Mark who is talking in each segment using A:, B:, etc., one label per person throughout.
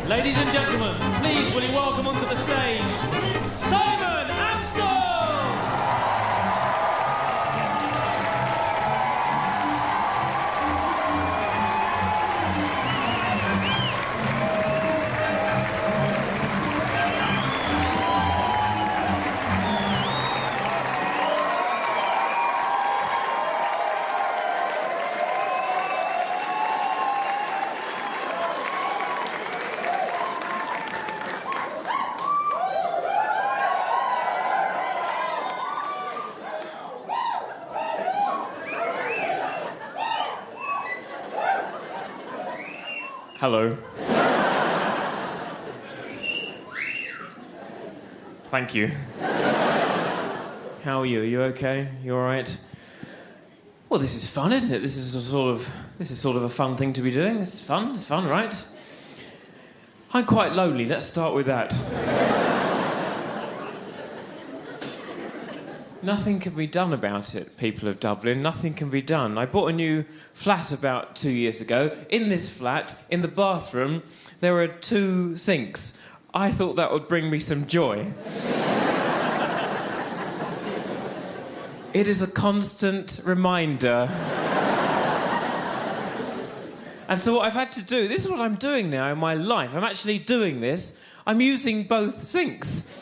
A: Ladies and gentlemen, please will you welcome onto the stage Simon Amstel! Hello. Thank you. How are you? Are you okay? You all right? Well, this is fun, isn't it? This is sort of a fun thing to be doing. It's fun, right? I'm quite lonely. Let's start with that. Nothing can be done about it, people of Dublin. Nothing can be done. I bought a new flat about 2 years ago. In this flat, in the bathroom, there are 2 sinks. I thought that would bring me some joy. It is a constant reminder. And so what I've had to do, this is what I'm doing now in my life. I'm actually doing this. I'm using both sinks.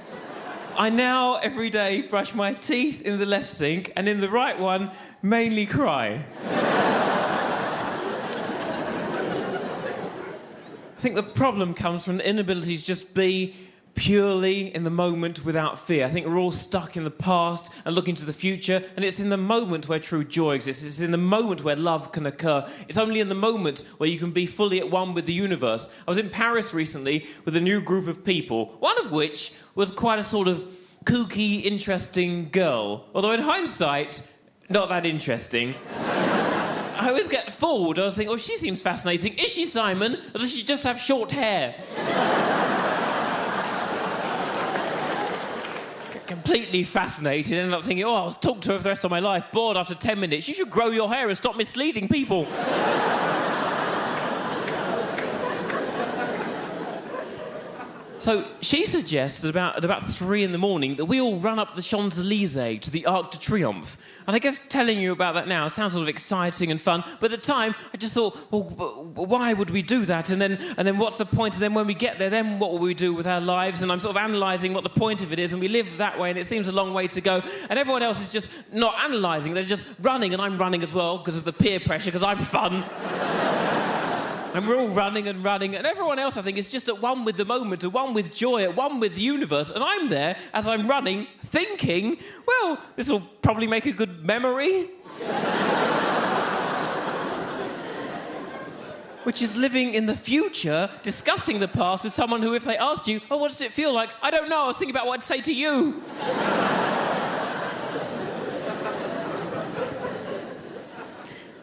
A: I now, every day, brush my teeth in the left sink and in the right one, mainly cry. I think the problem comes from the inability to just be purely in the moment without fear. I think we're all stuck in the past and looking to the future, and it's in the moment where true joy exists. It's in the moment where love can occur. It's only in the moment where you can be fully at one with the universe. I was in Paris recently with a new group of people, one of which was quite a sort of kooky, interesting girl. Although in hindsight, not that interesting. I always get fooled. I was thinking, oh, she seems fascinating. Is she, Simon? Or does she just have short hair? Completely fascinated. Ended up thinking, oh, I'll talk to her for the rest of my life. Bored after 10 minutes. You should grow your hair and stop misleading people. So she suggests at about 3 in the morning that we all run up the Champs-Élysées to the Arc de Triomphe. And I guess telling you about that now sounds sort of exciting and fun, but at the time I just thought, well, why would we do that? And then what's the point? And then when we get there, then what will we do with our lives? And I'm sort of analysing what the point of it is, and we live that way, and it seems a long way to go. And everyone else is just not analysing, they're just running, and I'm running as well because of the peer pressure, because I'm fun. And we're all running, and everyone else, I think, is just at one with the moment, at one with joy, at one with the universe, and I'm there, as I'm running, thinking, well, this will probably make a good memory. Which is living in the future, discussing the past with someone who, if they asked you, oh, what does it feel like? I don't know, I was thinking about what I'd say to you.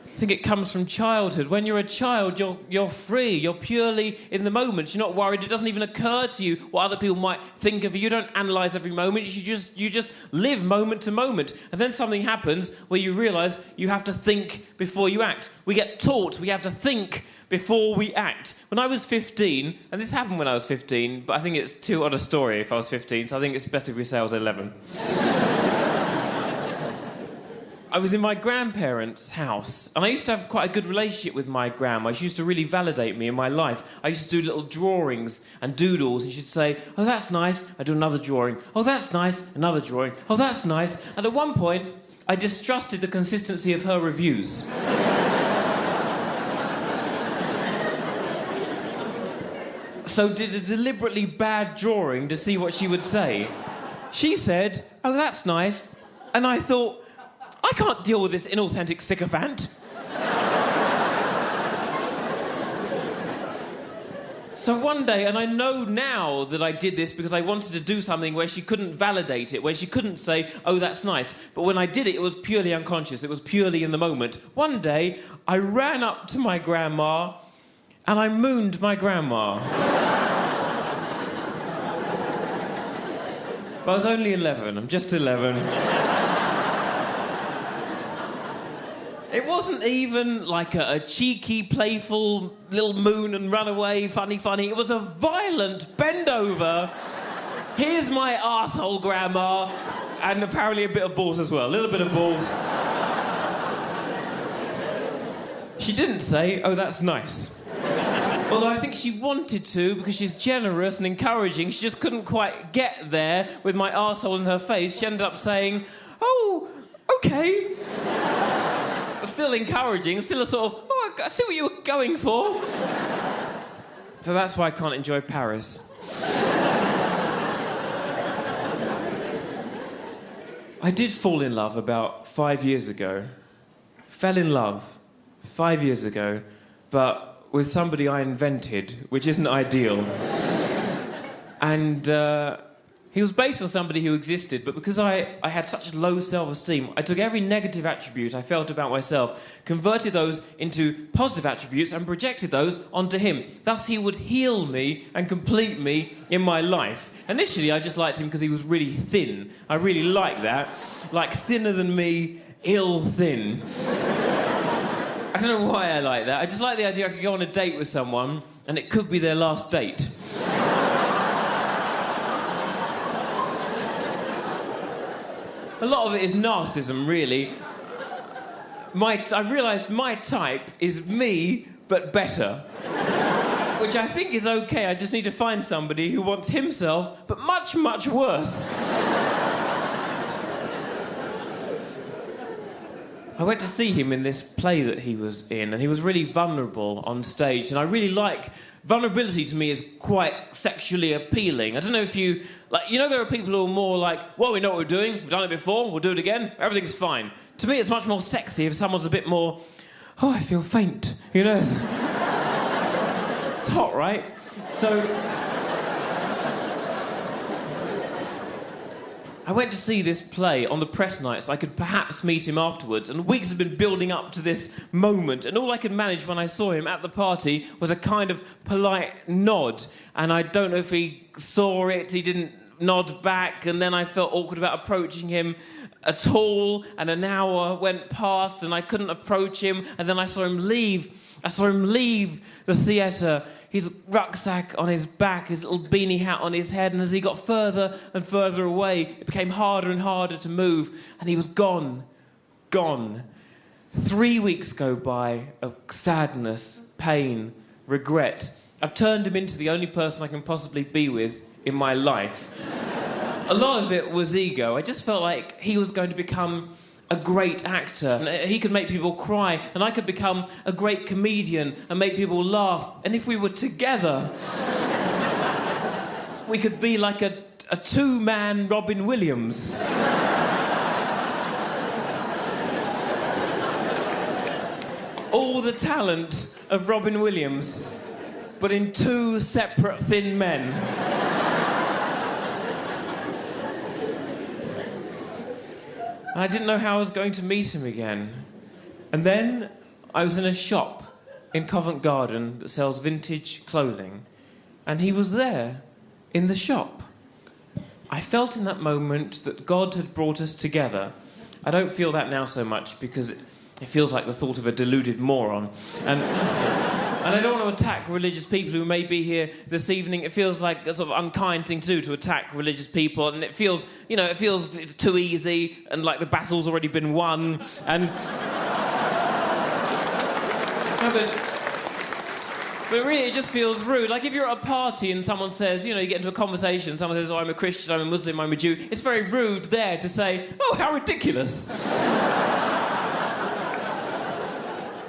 A: I think it comes from childhood. When you're a child, you're free, you're purely in the moment. You're not worried. It doesn't even occur to you what other people might think of you. You don't analyse every moment. You just live moment to moment. And then something happens where you realise you have to think before you act. We get taught we have to think before we act. When I was 15, and this happened when I was 15, but I think it's too odd a story if I was 15, so I think it's better if we say I was 11. I was in my grandparents' house, and I used to have quite a good relationship with my grandma. She used to really validate me in my life. I used to do little drawings and doodles, and she'd say, oh, that's nice. I'd do another drawing. Oh, that's nice. Another drawing. Oh, that's nice. And at one point, I distrusted the consistency of her reviews. So did a deliberately bad drawing to see what she would say. She said, oh, that's nice. And I thought, I can't deal with this inauthentic sycophant. So one day, and I know now that I did this because I wanted to do something where she couldn't validate it, where she couldn't say, oh, that's nice. But when I did it, it was purely unconscious. It was purely in the moment. One day, I ran up to my grandma and I mooned my grandma. But I was only 11. I'm just 11. It wasn't even like a cheeky, playful little moon and run away, funny. It was a violent bend over. Here's my arsehole, Grandma. And apparently a bit of balls as well. A little bit of balls. She didn't say, "Oh, that's nice." Although I think she wanted to, because she's generous and encouraging. She just couldn't quite get there with my arsehole in her face. She ended up saying, "Oh, okay." Still encouraging, still a sort of, "Oh, I see what you were going for." So that's why I can't enjoy Paris. I did fall in love about 5 years ago. Fell in love 5 years ago, but with somebody I invented, which isn't ideal. And he was based on somebody who existed, but because I had such low self-esteem, I took every negative attribute I felt about myself, converted those into positive attributes, and projected those onto him. Thus, he would heal me and complete me in my life. Initially, I just liked him because he was really thin. I really liked that. Like, thinner than me, ill thin. I don't know why I like that. I just like the idea I could go on a date with someone, and it could be their last date. A lot of it is narcissism, really. I realised my type is me, but better. Which I think is okay. I just need to find somebody who wants himself, but much, much worse. I went to see him in this play that he was in, and he was really vulnerable on stage, and I really like... Vulnerability to me is quite sexually appealing. I don't know if you... Like, you know, there are people who are more like, "Well, we know what we're doing. We've done it before. We'll do it again. Everything's fine." To me, it's much more sexy if someone's a bit more... "Oh, I feel faint." You know? It's hot, right? So... I went to see this play on the press night so I could perhaps meet him afterwards, and weeks had been building up to this moment, and all I could manage when I saw him at the party was a kind of polite nod, and I don't know if he saw it, he didn't nod back, and then I felt awkward about approaching him at all, and an hour went past and I couldn't approach him, and then I saw him leave the theatre, his rucksack on his back, his little beanie hat on his head, and as he got further and further away, it became harder and harder to move, and he was gone. 3 weeks go by of sadness, pain, regret. I've turned him into the only person I can possibly be with in my life. A lot of it was ego. I just felt like he was going to become a great actor. He could make people cry, and I could become a great comedian and make people laugh. And if we were together, we could be like a two-man Robin Williams. All the talent of Robin Williams, but in two separate thin men. And I didn't know how I was going to meet him again. And then I was in a shop in Covent Garden that sells vintage clothing, and he was there in the shop. I felt in that moment that God had brought us together. I don't feel that now so much because it feels like the thought of a deluded moron. And I don't want to attack religious people who may be here this evening. It feels like a sort of unkind thing to do, to attack religious people. And it feels, it feels too easy and like the battle's already been won. And... No, but really, it just feels rude. Like, if you're at a party and someone says, you get into a conversation, someone says, "Oh, I'm a Christian, I'm a Muslim, I'm a Jew," it's very rude there to say, "Oh, how ridiculous."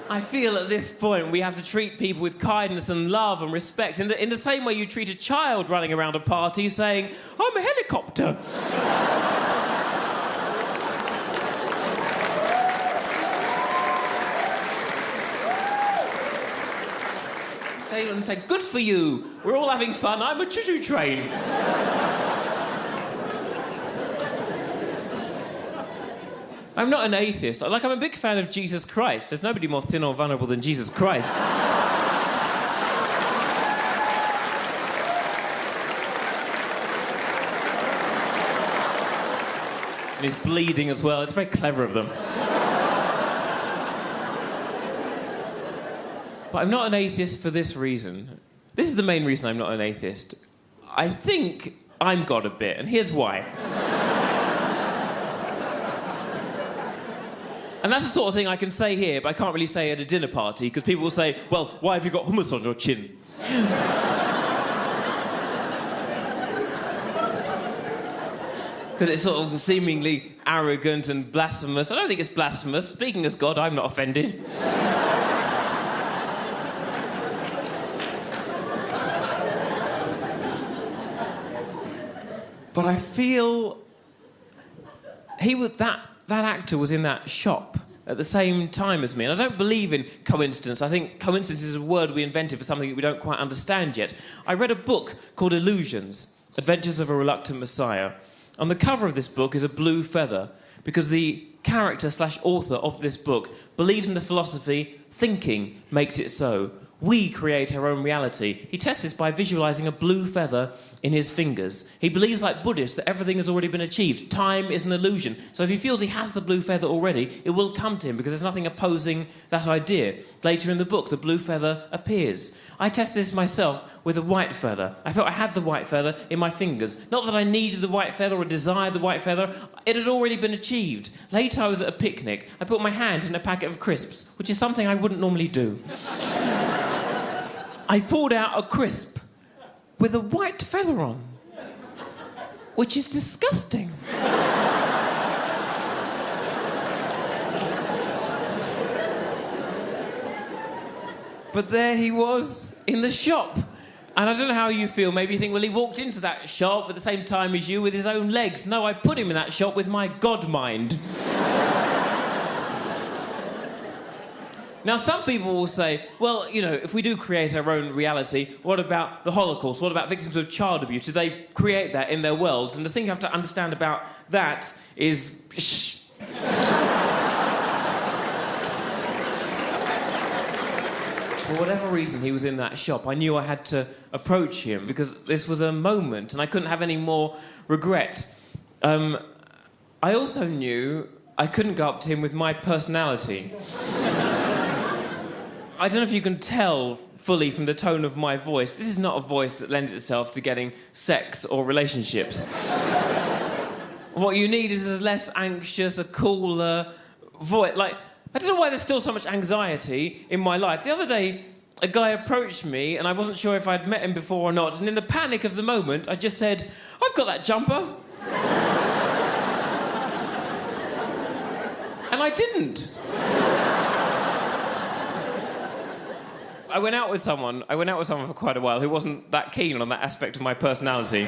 A: I feel at this point we have to treat people with kindness and love and respect in the same way you treat a child running around a party saying, "I'm a helicopter." Say, "Good for you. We're all having fun. I'm a choo-choo train." I'm not an atheist. I'm a big fan of Jesus Christ. There's nobody more thin or vulnerable than Jesus Christ. And he's bleeding as well. It's very clever of them. But I'm not an atheist for this reason. This is the main reason I'm not an atheist. I think I'm God a bit, and here's why. And that's the sort of thing I can say here, but I can't really say at a dinner party, because people will say, well, why have you got hummus on your chin? Because it's sort of seemingly arrogant and blasphemous. I don't think it's blasphemous. Speaking as God, I'm not offended. But I feel that actor was in that shop at the same time as me. And I don't believe in coincidence. I think coincidence is a word we invented for something that we don't quite understand yet. I read a book called Illusions, Adventures of a Reluctant Messiah. On the cover of this book is a blue feather because the character/author of this book believes in the philosophy, thinking makes it so. We create our own reality. He tests this by visualising a blue feather in his fingers. He believes, like Buddhists, that everything has already been achieved. Time is an illusion. So if he feels he has the blue feather already, it will come to him because there's nothing opposing that idea. Later in the book, the blue feather appears. I tested this myself with a white feather. I felt I had the white feather in my fingers. Not that I needed the white feather or desired the white feather. It had already been achieved. Later, I was at a picnic. I put my hand in a packet of crisps, which is something I wouldn't normally do. I pulled out a crisp with a white feather on, which is disgusting. But there he was in the shop. And I don't know how you feel. Maybe you think, well, he walked into that shop at the same time as you with his own legs. No, I put him in that shop with my God mind. Now, some people will say, well, you know, if we do create our own reality, what about the Holocaust? What about victims of child abuse? Do they create that in their worlds? And the thing you have to understand about that is... Shh. For whatever reason he was in that shop, I knew I had to approach him because this was a moment and I couldn't have any more regret. I also knew I couldn't go up to him with my personality. I don't know if you can tell fully from the tone of my voice. This is not a voice that lends itself to getting sex or relationships. What you need is a less anxious, a cooler voice. Like, I don't know why there's still so much anxiety in my life. The other day, a guy approached me, and I wasn't sure if I'd met him before or not, and in the panic of the moment, I just said, I've got that jumper. And I didn't. I went out with someone for quite a while who wasn't that keen on that aspect of my personality.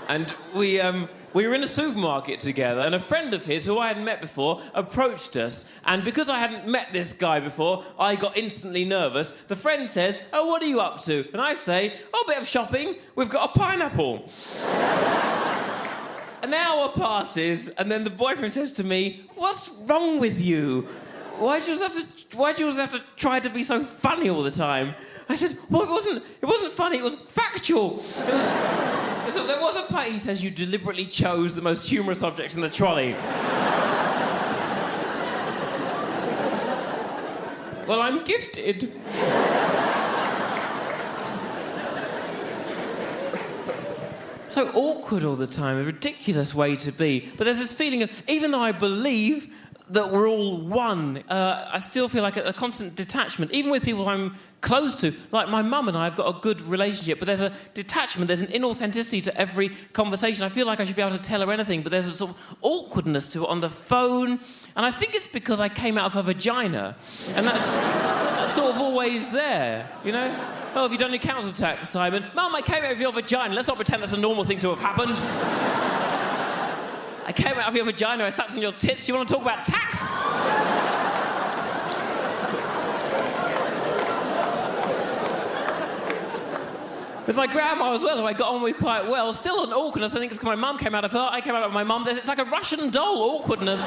A: And we were in a supermarket together, and a friend of his, who I hadn't met before, approached us. And because I hadn't met this guy before, I got instantly nervous. The friend says, oh, what are you up to? And I say, oh, a bit of shopping. We've got a pineapple. An hour passes, and then the boyfriend says to me, what's wrong with you? Why do you always have to try to be so funny all the time? I said, well, it wasn't funny, it was factual. There was a part, he says, you deliberately chose the most humorous objects in the trolley. Well, I'm gifted. So awkward all the time, a ridiculous way to be. But there's this feeling of, even though I believe that we're all one, I still feel like a constant detachment, even with people I'm close to. Like my mum and I have got a good relationship, but there's a detachment, there's an inauthenticity to every conversation. I feel like I should be able to tell her anything, but there's a sort of awkwardness to it on the phone. And I think it's because I came out of her vagina. And that's sort of always there, you know? Oh, have you done your council tax, Simon? Mum, I came out of your vagina. Let's not pretend that's a normal thing to have happened. I came out of your vagina, I sucked on your tits. You want to talk about tax? With my grandma as well, who I got on with quite well. Still an awkwardness. I think it's because my mum came out of her, I came out of my mum. It's like a Russian doll awkwardness.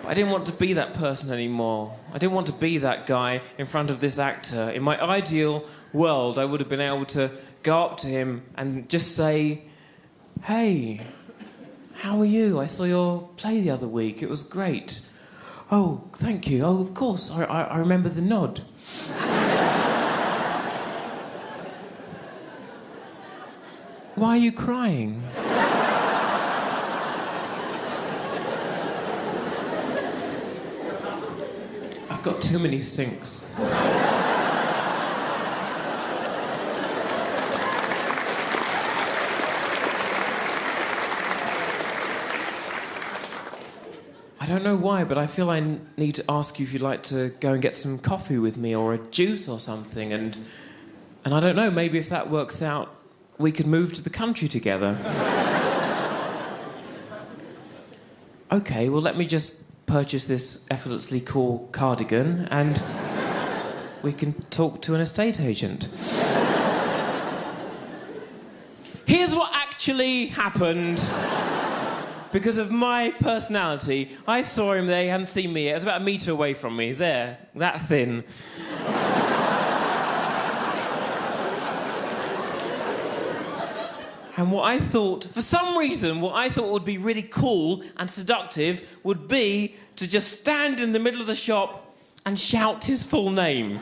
A: I didn't want to be that person anymore. I didn't want to be that guy in front of this actor. In my ideal world, I would have been able to go up to him and just say, hey, How are you? I saw your play the other week. It was great. Oh, thank you. Oh, of course. I remember the nod. Why are you crying? I've got too many sinks. I don't know why, but I feel I need to ask you if you'd like to go and get some coffee with me or a juice or something, and I don't know, maybe if that works out, we could move to the country together. Okay, well, let me just purchase this effortlessly cool cardigan and we can talk to an estate agent. Here's what actually happened. Because of my personality, I saw him there, he hadn't seen me yet. It was about a metre away from me, there, that thin. And what I thought, for some reason, what I thought would be really cool and seductive would be to just stand in the middle of the shop and shout his full name.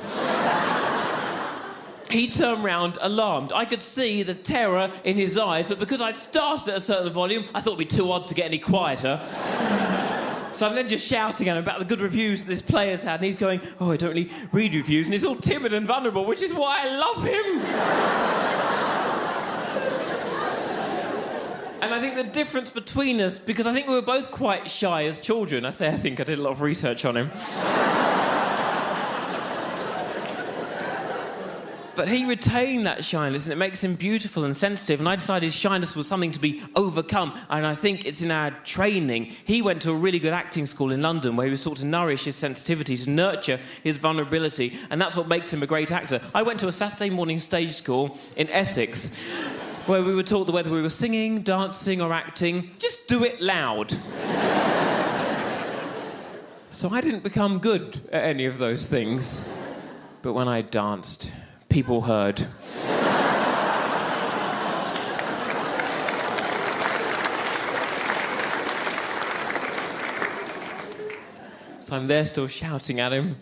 A: He turned round, alarmed. I could see the terror in his eyes, but because I'd started at a certain volume, I thought it'd be too odd to get any quieter. So I'm then just shouting at him about the good reviews that this play has had, and he's going, oh, I don't really read reviews, and he's all timid and vulnerable, which is why I love him. And I think the difference between us, because I think we were both quite shy as children. I think I did a lot of research on him. But he retained that shyness, and it makes him beautiful and sensitive. And I decided shyness was something to be overcome, and I think it's in our training. He went to a really good acting school in London where he was taught to nourish his sensitivity, to nurture his vulnerability, and that's what makes him a great actor. I went to a Saturday morning stage school in Essex where we were taught that whether we were singing, dancing or acting, just do it loud. So I didn't become good at any of those things. But when I danced, people heard. So I'm there still shouting at him.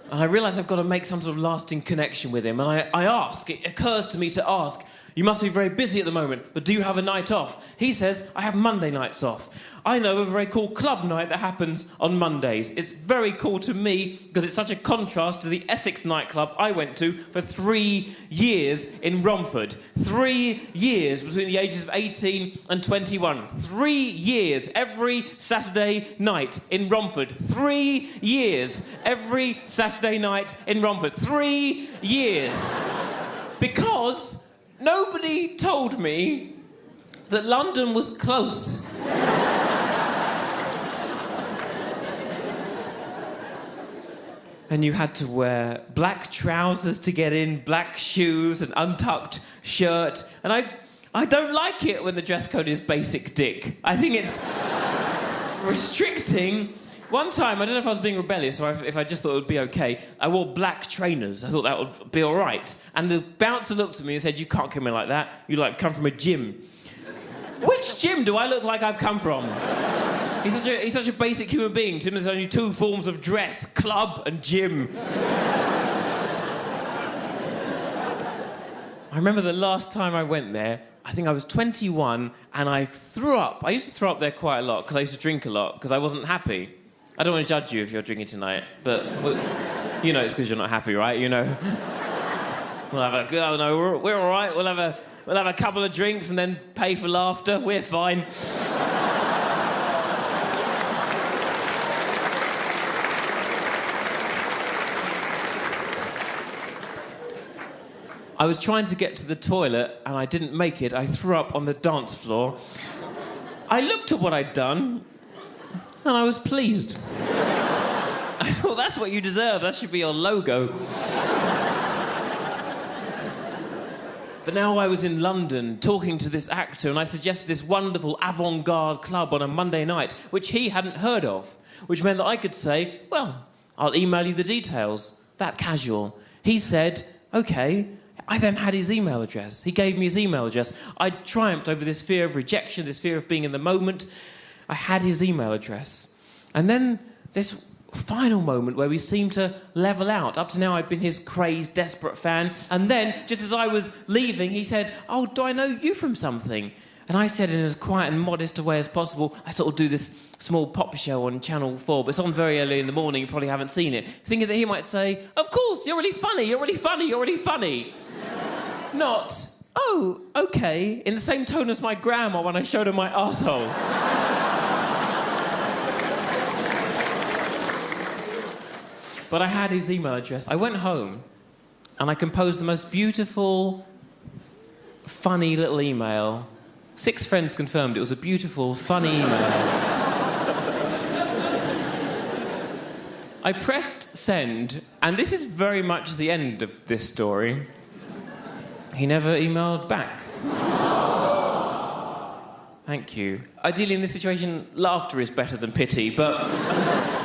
A: And I realise I've got to make some sort of lasting connection with him. And I ask, it occurs to me to ask, you must be very busy at the moment, but do you have a night off? He says, I have Monday nights off. I know of a very cool club night that happens on Mondays. It's very cool to me because it's such a contrast to the Essex nightclub I went to for 3 years in Romford. 3 years between the ages of 18 and 21. 3 years every Saturday night in Romford. 3 years every Saturday night in Romford. 3 years. Because nobody told me that London was close. And you had to wear black trousers to get in, black shoes, an untucked shirt. And I don't like it when the dress code is basic dick. I think it's restricting. One time, I don't know if I was being rebellious or if I just thought it would be okay, I wore black trainers. I thought that would be all right. And the bouncer looked at me and said, you can't come in like that. You come from a gym. Which gym do I look like I've come from? He's such a basic human being. To him, there's only 2 forms of dress, club and gym. I remember the last time I went there, I think I was 21, and I threw up. I used to throw up there quite a lot, because I used to drink a lot, because I wasn't happy. I don't want to judge you if you're drinking tonight, but, you know it's because you're not happy, right? You know? We'll have a... Oh, no, we're all right. We'll have a couple of drinks and then pay for laughter. We're fine. I was trying to get to the toilet and I didn't make it. I threw up on the dance floor. I looked at what I'd done and I was pleased. I thought, that's what you deserve. That should be your logo. But now I was in London talking to this actor and I suggested this wonderful avant-garde club on a Monday night, which he hadn't heard of, which meant that I could say, well, I'll email you the details. That casual. He said, OK, I then had his email address. He gave me his email address. I triumphed over this fear of rejection, this fear of being in the moment. I had his email address. And then this final moment where we seemed to level out. Up to now, I'd been his crazed, desperate fan. And then, just as I was leaving, he said, "Oh, do I know you from something?" And I said in as quiet and modest a way as possible, I sort of do this small pop show on Channel 4, but it's on very early in the morning, you probably haven't seen it, thinking that he might say, "Of course, you're really funny, you're really funny, you're really funny." Not, "Oh, OK," in the same tone as my grandma when I showed her my arsehole. But I had his email address. I went home and I composed the most beautiful, funny little email. 6 friends confirmed it was a beautiful, funny email. I pressed send, and this is very much the end of this story. He never emailed back. Thank you. Ideally, in this situation, laughter is better than pity, but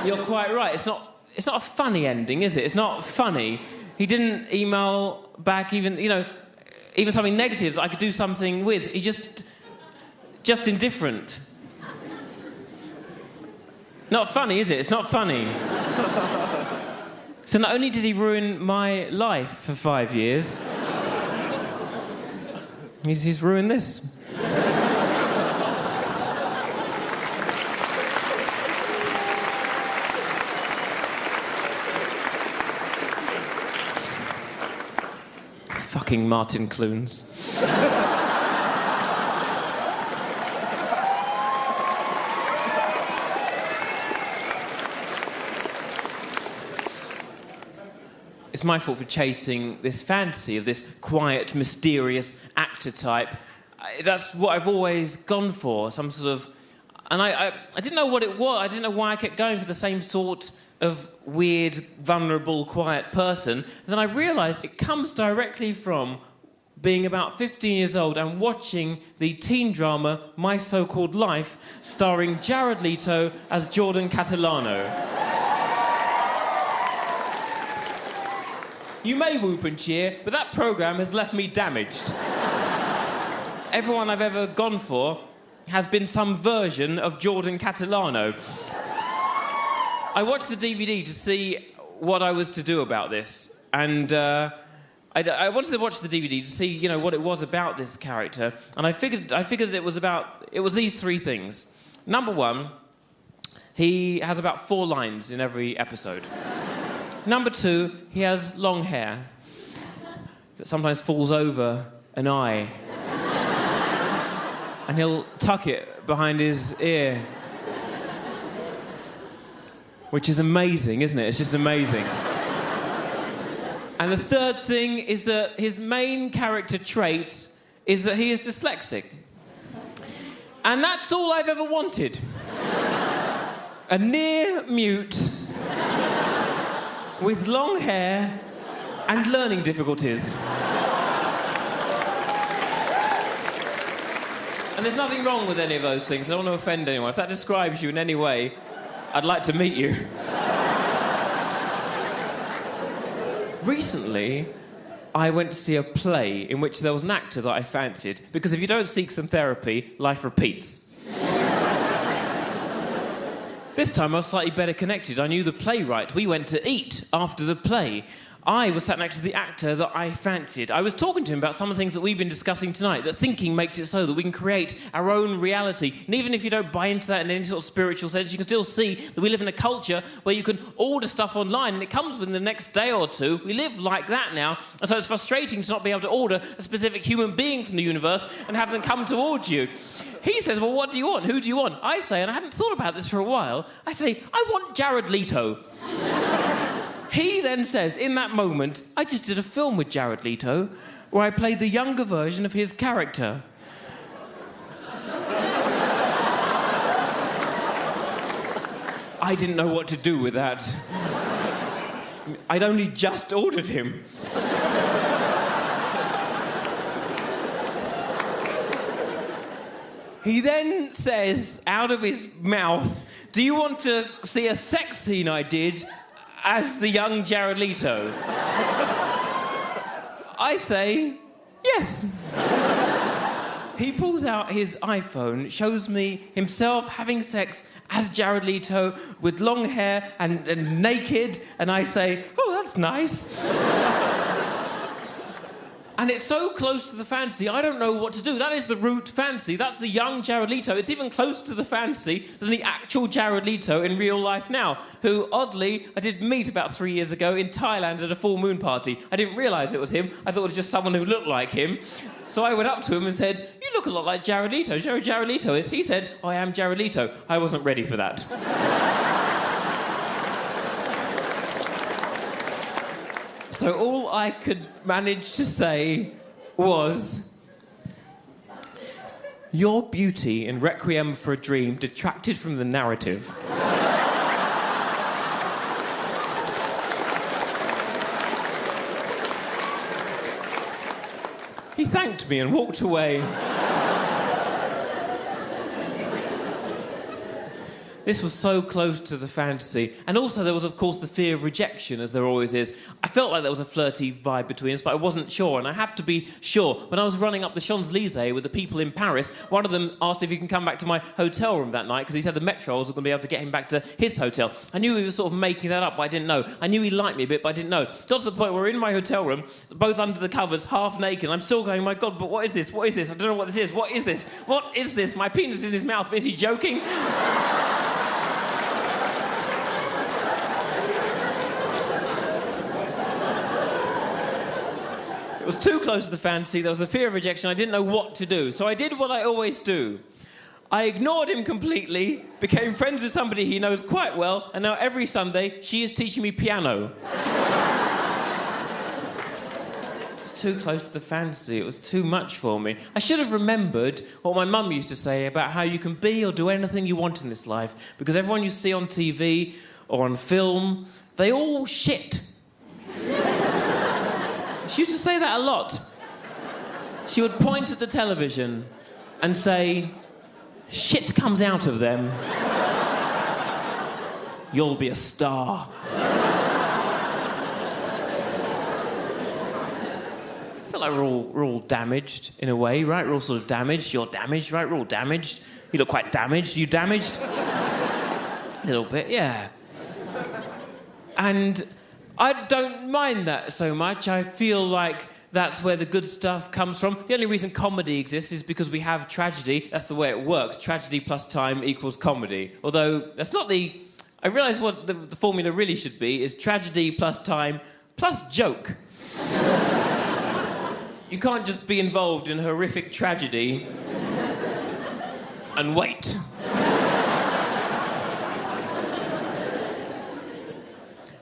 A: you're quite right. It's not a funny ending, is it? It's not funny. He didn't email back even something negative that I could do something with. He just indifferent. Not funny, is it? It's not funny. So not only did he ruin my life for 5 years, he's ruined this. Fucking Martin Clunes. It's my fault for chasing this fantasy of this quiet, mysterious actor type. That's what I've always gone for, some sort of... And I didn't know what it was. I didn't know why I kept going for the same sort of weird, vulnerable, quiet person. And then I realised it comes directly from being about 15 years old and watching the teen drama My So-Called Life, starring Jared Leto as Jordan Catalano. You may whoop and cheer, but that programme has left me damaged. Everyone I've ever gone for has been some version of Jordan Catalano. I watched the DVD to see what I was to do about this, and I wanted to watch the DVD to see, what it was about this character, and I figured that it was these 3 things. Number 1, he has about 4 lines in every episode. Number 2, he has long hair that sometimes falls over an eye. And he'll tuck it behind his ear. Which is amazing, isn't it? It's just amazing. And the third thing is that his main character trait is that he is dyslexic. And that's all I've ever wanted. A near mute with long hair and learning difficulties. And there's nothing wrong with any of those things. I don't want to offend anyone. If that describes you in any way, I'd like to meet you. Recently, I went to see a play in which there was an actor that I fancied, because if you don't seek some therapy, life repeats. This time I was slightly better connected. I knew the playwright. We went to eat after the play. I was sat next to the actor that I fancied. I was talking to him about some of the things that we've been discussing tonight, that thinking makes it so that we can create our own reality. And even if you don't buy into that in any sort of spiritual sense, you can still see that we live in a culture where you can order stuff online and it comes within the next day or 2. We live like that now. And so it's frustrating to not be able to order a specific human being from the universe and have them come towards you. He says, "Well, what do you want? Who do you want?" I say, and I hadn't thought about this for a while, I say, "I want Jared Leto." He then says, in that moment, "I just did a film with Jared Leto where I played the younger version of his character." I didn't know what to do with that. I'd only just ordered him. He then says, out of his mouth, "Do you want to see a sex scene I did as the young Jared Leto?" I say, yes. He pulls out his iPhone, shows me himself having sex as Jared Leto with long hair and naked, and I say, oh, that's nice. And it's so close to the fantasy, I don't know what to do. That is the root fantasy. That's the young Jared Leto. It's even closer to the fantasy than the actual Jared Leto in real life now, who, oddly, I did meet about 3 years ago in Thailand at a full moon party. I didn't realise it was him. I thought it was just someone who looked like him. So I went up to him and said, you look a lot like Jared Leto. Do you know who Jared Leto is? He said, I am Jared Leto. I wasn't ready for that. So all I could manage to say was, your beauty in Requiem for a Dream detracted from the narrative. He thanked me and walked away. This was so close to the fantasy. And also there was, of course, the fear of rejection, as there always is. I felt like there was a flirty vibe between us, but I wasn't sure. And I have to be sure. When I was running up the Champs-Élysées with the people in Paris, one of them asked if he can come back to my hotel room that night, because he said the Metro was going to be able to get him back to his hotel. I knew he was sort of making that up, but I didn't know. I knew he liked me a bit, but I didn't know. Got to the point where we're in my hotel room, both under the covers, half naked. I'm still going, my God, but what is this? What is this? I don't know what this is. What is this? What is this? My penis is in his mouth. Is he joking? It was too close to the fantasy. There was the fear of rejection. I didn't know what to do. So I did what I always do. I ignored him completely, became friends with somebody he knows quite well, and now every Sunday she is teaching me piano. It was too close to the fantasy. It was too much for me. I should have remembered what my mum used to say about how you can be or do anything you want in this life, because everyone you see on TV or on film, they all shit. She used to say that a lot. She would point at the television and say, shit comes out of them. You'll be a star. I feel like we're all damaged in a way, right? We're all sort of damaged. You're damaged, right? We're all damaged. You look quite damaged. You damaged? A little bit, yeah. And I don't mind that so much. I feel like that's where the good stuff comes from. The only reason comedy exists is because we have tragedy. That's the way it works. Tragedy plus time equals comedy. Although, that's not the... I realise what the formula really should be is tragedy plus time plus joke. You can't just be involved in horrific tragedy and wait.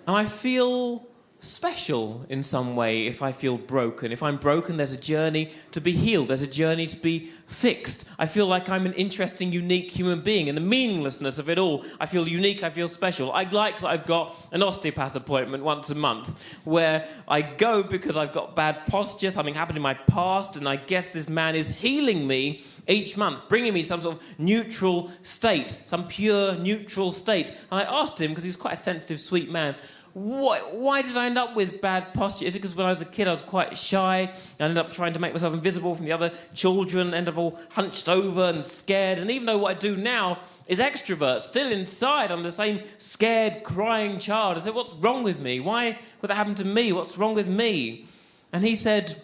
A: And I feel special in some way if I feel broken. If I'm broken, there's a journey to be healed. There's a journey to be fixed. I feel like I'm an interesting, unique human being. In the meaninglessness of it all, I feel unique, I feel special. I like that I've got an osteopath appointment once a month where I go because I've got bad posture, something happened in my past, and I guess this man is healing me each month, bringing me some sort of neutral state, some pure neutral state. And I asked him, because he's quite a sensitive, sweet man, why did I end up with bad posture? Is it because when I was a kid I was quite shy? I ended up trying to make myself invisible from the other children, ended up all hunched over and scared. And even though what I do now is extrovert, still inside I'm the same scared, crying child. I said, what's wrong with me? Why would that happen to me? What's wrong with me? And he said,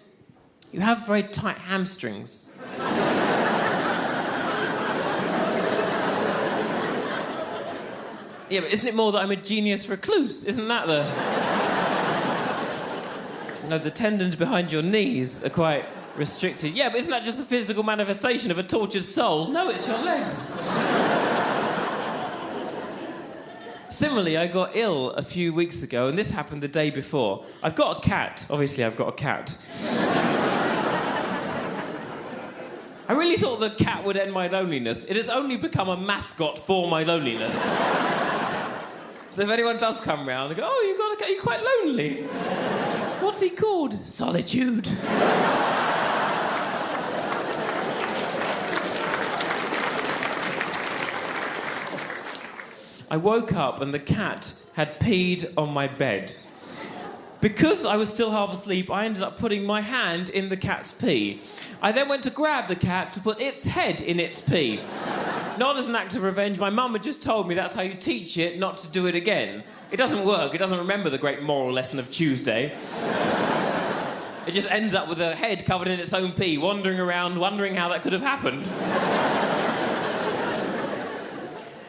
A: you have very tight hamstrings. Yeah, but isn't it more that I'm a genius recluse? Isn't that the... So, no, the tendons behind your knees are quite restricted. Yeah, but isn't that just the physical manifestation of a tortured soul? No, it's your legs. Similarly, I got ill a few weeks ago, and this happened the day before. I've got a cat. Obviously, I've got a cat. I really thought the cat would end my loneliness. It has only become a mascot for my loneliness. So if anyone does come round, they go, oh, you've got a cat, you're quite lonely. What's he called? Solitude. I woke up and the cat had peed on my bed. Because I was still half asleep, I ended up putting my hand in the cat's pee. I then went to grab the cat to put its head in its pee. Not as an act of revenge, my mum had just told me that's how you teach it not to do it again. It doesn't work, it doesn't remember the great moral lesson of Tuesday. It just ends up with a head covered in its own pee, wandering around, wondering how that could have happened.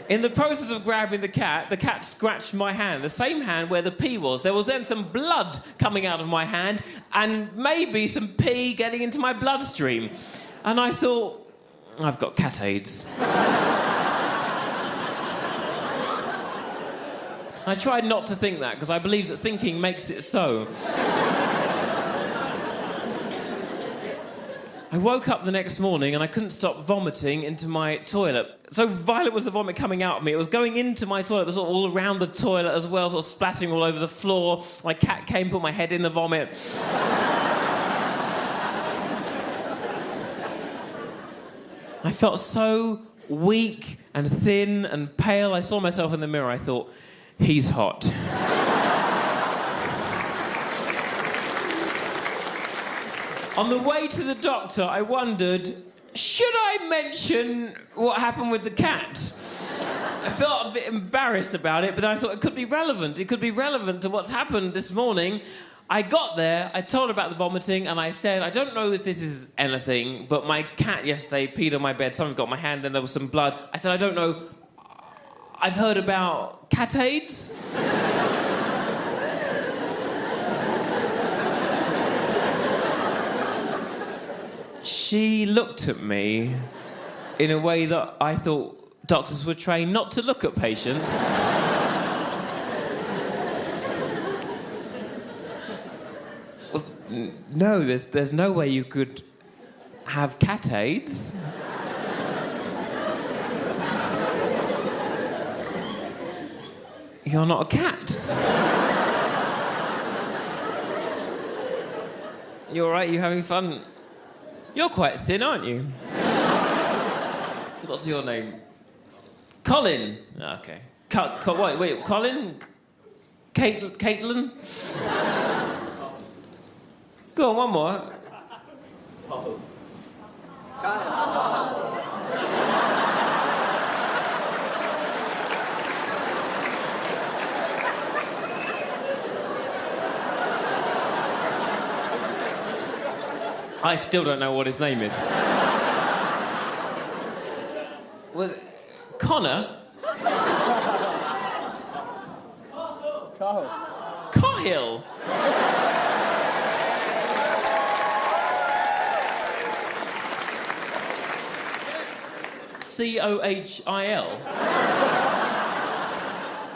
A: In the process of grabbing the cat scratched my hand, the same hand where the pee was. There was then some blood coming out of my hand and maybe some pee getting into my bloodstream. And I thought, I've got cat AIDS. I tried not to think that because I believe that thinking makes it so. I woke up the next morning and I couldn't stop vomiting into my toilet. So violent was the vomit coming out of me. It was going into my toilet. It was sort of all around the toilet as well, sort of splattering all over the floor. My cat came, put my head in the vomit. I felt so weak and thin and pale. I saw myself in the mirror. I thought, he's hot. On the way to the doctor, I wondered, should I mention what happened with the cat? I felt a bit embarrassed about it, but then I thought it could be relevant. It could be relevant to what's happened this morning. I got there, I told her about the vomiting, and I said, I don't know if this is anything, but my cat yesterday peed on my bed. Someone got my hand, then there was some blood. I said, I don't know. I've heard about cat AIDS. She looked at me in a way that I thought doctors were trained not to look at patients. Well, no, there's no way you could have cat AIDS. You're not a cat. You all right? You having fun? You're quite thin, aren't you? What's your name? Colin. Oh, okay. Wait, Colin? Caitlin? Go on, one more. I still don't know what his name is. Was it Connor? Cahill. Cohil.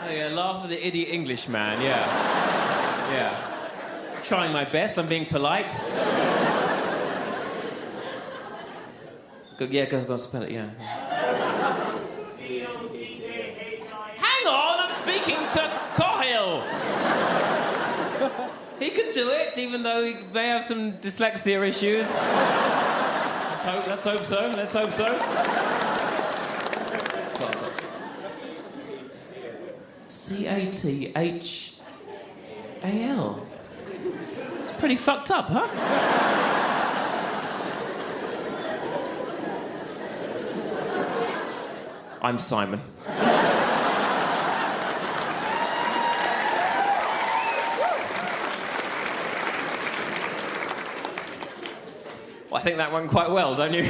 A: Oh yeah, laugh at the idiot Englishman, yeah. Yeah. Trying my best, I'm being polite. Yeah, go on, spell it, yeah. C-O-C-K-H-I-L. Hang on, I'm speaking to Cahill. He could do it, even though he may have some dyslexia issues. Let's hope so. C-A-T-H-A-L. It's pretty fucked up, huh? I'm Simon. Well, I think that went quite well, don't you?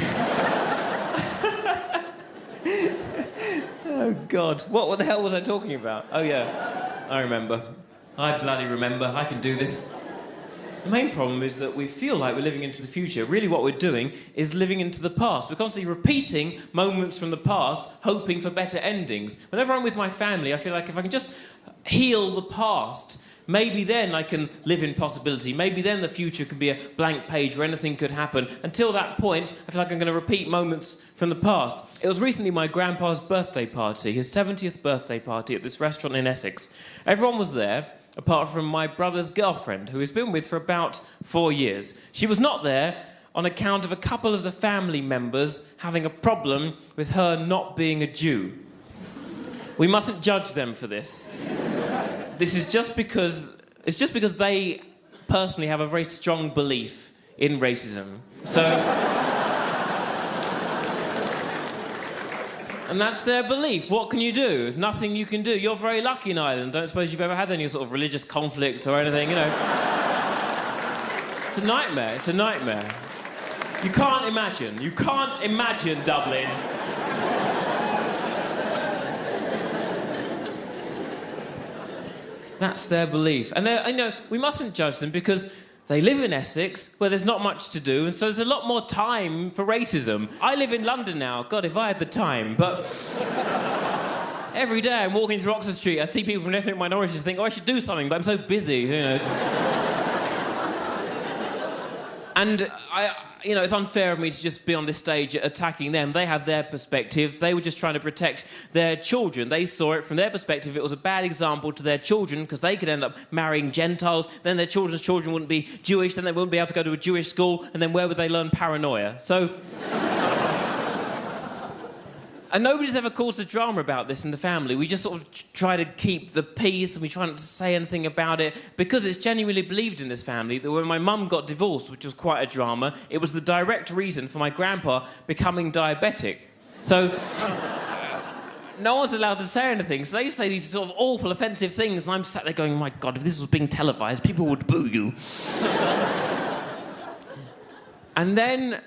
A: Oh, God. What the hell was I talking about? Oh, yeah. I remember. I bloody remember. I can do this. The main problem is that we feel like we're living into the future. Really what we're doing is living into the past. We're constantly repeating moments from the past, hoping for better endings. Whenever I'm with my family, I feel like if I can just heal the past, maybe then I can live in possibility. Maybe then the future could be a blank page where anything could happen. Until that point, I feel like I'm going to repeat moments from the past. It was recently my grandpa's birthday party, his 70th birthday party at this restaurant in Essex. Everyone was there, apart from my brother's girlfriend, who he's been with for about 4 years. She was not there on account of a couple of the family members having a problem with her not being a Jew. We mustn't judge them for this. This is just because It's just because they personally have a very strong belief in racism. So... And that's their belief. What can you do? There's nothing you can do. You're very lucky in Ireland. Don't suppose you've ever had any sort of religious conflict or anything, you know. It's a nightmare. It's a nightmare. You can't imagine Dublin. That's their belief. And we mustn't judge them because they live in Essex, where there's not much to do, and so there's a lot more time for racism. I live in London now. God, if I had the time. But every day I'm walking through Oxford Street, I see people from ethnic minorities think, I should do something, but I'm so busy, you know. And it's unfair of me to just be on this stage attacking them. They have their perspective. They were just trying to protect their children. They saw it from their perspective. It was a bad example to their children because they could end up marrying Gentiles. Then their children's children wouldn't be Jewish. Then they wouldn't be able to go to a Jewish school. And then where would they learn paranoia? So... And nobody's ever caused a drama about this in the family. We just sort of try to keep the peace and we try not to say anything about it because it's genuinely believed in this family that when my mum got divorced, which was quite a drama, it was the direct reason for my grandpa becoming diabetic. So no one's allowed to say anything. So they say these sort of awful, offensive things and I'm sat there going, my God, if this was being televised, people would boo you. And then...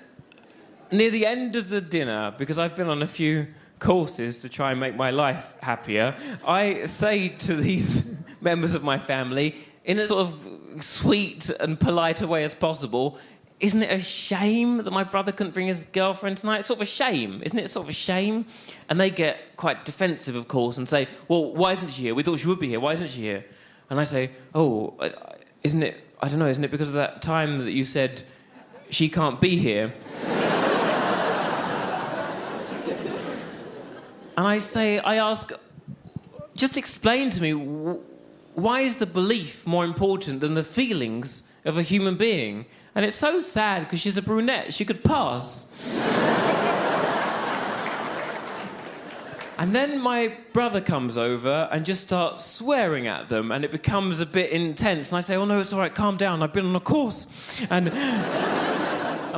A: near the end of the dinner, because I've been on a few courses to try and make my life happier, I say to these members of my family, in a sort of sweet and polite a way as possible, isn't it a shame that my brother couldn't bring his girlfriend tonight? It's sort of a shame, isn't it? Sort of a shame. And they get quite defensive, of course, and say, well, why isn't she here? We thought she would be here. Why isn't she here? And I say, isn't it because of that time that you said she can't be here? And I ask, just explain to me, why is the belief more important than the feelings of a human being? And it's so sad because she's a brunette, she could pass. And then my brother comes over and just starts swearing at them and it becomes a bit intense. And I say, oh no, it's all right, calm down, I've been on a course. And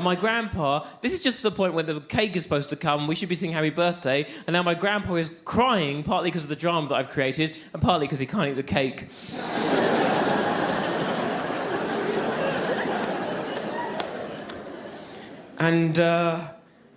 A: my grandpa, this is just the point where the cake is supposed to come, we should be singing happy birthday, and now my grandpa is crying, partly because of the drama that I've created, and partly because he can't eat the cake. And,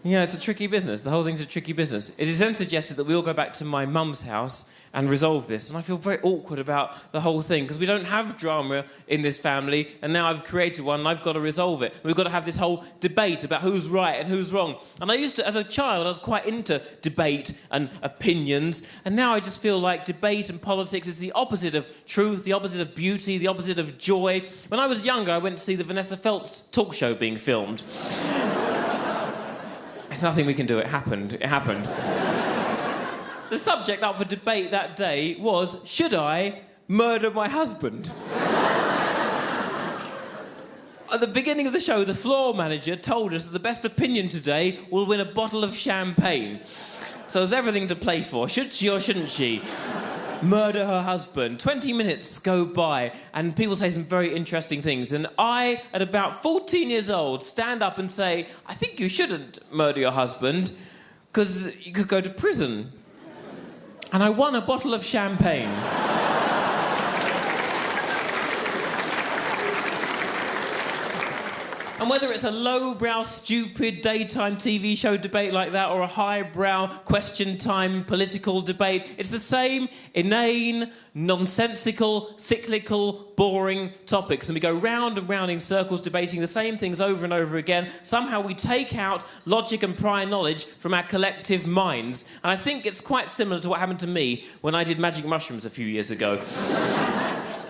A: it's a tricky business. The whole thing's a tricky business. It is then suggested that we all go back to my mum's house and resolve this. And I feel very awkward about the whole thing, because we don't have drama in this family, and now I've created one, and I've got to resolve it. We've got to have this whole debate about who's right and who's wrong. And I used to, as a child, I was quite into debate and opinions, and now I just feel like debate and politics is the opposite of truth, the opposite of beauty, the opposite of joy. When I was younger, I went to see the Vanessa Feltz talk show being filmed. There's nothing we can do. It happened. It happened. The subject up for debate that day was, should I murder my husband? At the beginning of the show, the floor manager told us that the best opinion today will win a bottle of champagne. So there's everything to play for. Should she or shouldn't she murder her husband? 20 minutes go by and people say some very interesting things. And I, at about 14 years old, stand up and say, I think you shouldn't murder your husband because you could go to prison. And I won a bottle of champagne. And whether it's a low-brow, stupid daytime TV show debate like that or a high-brow, question-time political debate, it's the same inane, nonsensical, cyclical, boring topics. And we go round and round in circles debating the same things over and over again. Somehow we take out logic and prior knowledge from our collective minds. And I think it's quite similar to what happened to me when I did magic mushrooms a few years ago.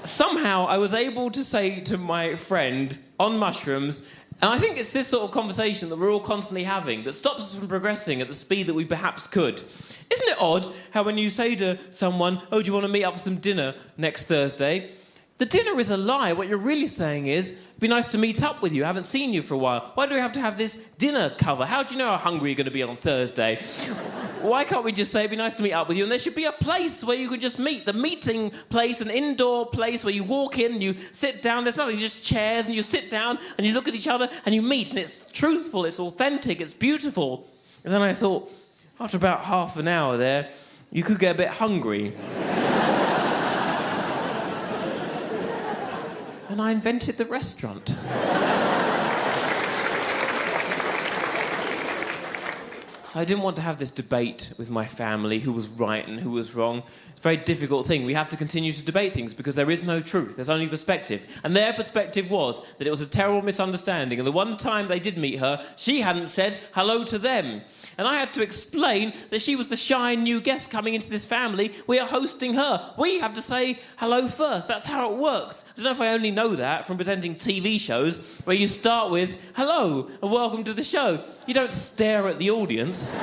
A: Somehow I was able to say to my friend on mushrooms, and I think it's this sort of conversation that we're all constantly having that stops us from progressing at the speed that we perhaps could. Isn't it odd how when you say to someone, oh, do you want to meet up for some dinner next Thursday? The dinner is a lie. What you're really saying is, it'd be nice to meet up with you. I haven't seen you for a while. Why do we have to have this dinner cover? How do you know how hungry you're going to be on Thursday? Why can't we just say it'd be nice to meet up with you? And there should be a place where you can just meet. The meeting place, an indoor place where you walk in and you sit down. There's nothing, just chairs, and you sit down and you look at each other and you meet. And it's truthful, it's authentic, it's beautiful. And then I thought, after about half an hour there, you could get a bit hungry. And I invented the restaurant. So I didn't want to have this debate with my family, who was right and who was wrong. It's a very difficult thing. We have to continue to debate things because there is no truth. There's only perspective. And their perspective was that it was a terrible misunderstanding. And the one time they did meet her, she hadn't said hello to them. And I had to explain that she was the shy new guest coming into this family. We are hosting her. We have to say hello first. That's how it works. I don't know if I only know that from presenting TV shows where you start with, hello and welcome to the show. You don't stare at the audience.